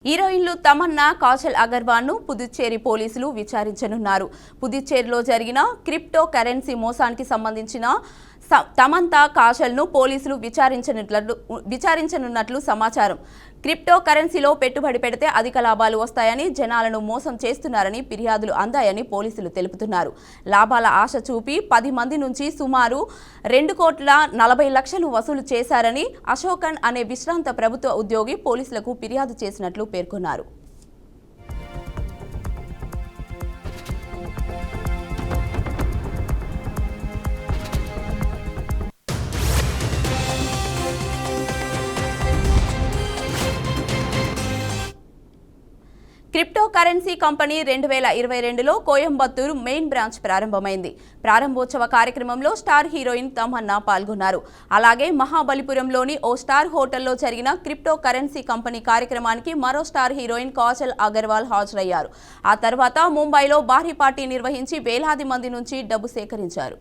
హీరోయిన్లు తమన్నా, కాజల్ అగర్వాల్ ను పుదుచ్చేరి పోలీసులు విచారించనున్నారు. పుదుచ్చేరిలో జరిగిన క్రిప్టో కరెన్సీ మోసానికి సంబంధించిన తమంతా, కాజల్ ను పోలీసులు విచారించనున్నట్లు సమాచారం. క్రిప్టో కరెన్సీలో పెట్టుబడి పెడితే అధిక లాభాలు వస్తాయని, జనాలను మోసం చేస్తున్నారని ఫిర్యాదులు అందాయని పోలీసులు తెలుపుతున్నారు. లాభాల ఆశ చూపి 10 మంది నుంచి సుమారు 2,40,00,000 వసూలు చేశారని అశోకన్ అనే విశ్రాంత ప్రభుత్వ ఉద్యోగి పోలీసులకు ఫిర్యాదు చేసినట్లు పేర్కొన్నారు. క్రిప్టో కరెన్సీ కంపెనీ 2022లో కోయంబత్తూరు మెయిన్ బ్రాంచ్ ప్రారంభమైంది. ప్రారంభోత్సవ కార్యక్రమంలో స్టార్ హీరోయిన్ తమన్నా పాల్గొన్నారు. అలాగే మహాబలిపురంలోని ఓ స్టార్ హోటల్లో జరిగిన క్రిప్టో కరెన్సీ కంపెనీ కార్యక్రమానికి మరో స్టార్ హీరోయిన్ కాజల్ అగర్వాల్ హాజరయ్యారు. ఆ తర్వాత ముంబైలో భారీ పార్టీ నిర్వహించి వేలాది మంది నుంచి డబ్బు సేకరించారు.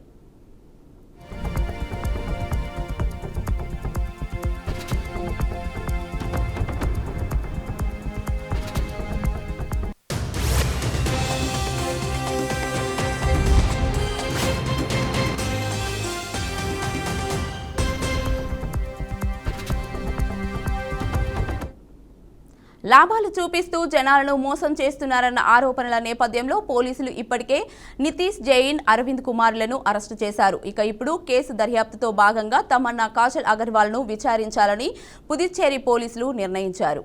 లాభాలు చూపిస్తూ జనాలను మోసం చేస్తున్నారన్న ఆరోపణల నేపథ్యంలో పోలీసులు ఇప్పటికే నితీష్ జైన్, అరవింద్ కుమార్లను అరెస్టు చేశారు. ఇప్పుడు కేసు దర్యాప్తుతో భాగంగా తమన్నా, కాజల్ అగర్వాల్ ను విచారించాలని పుదుచ్చేరి పోలీసులు నిర్ణయించారు.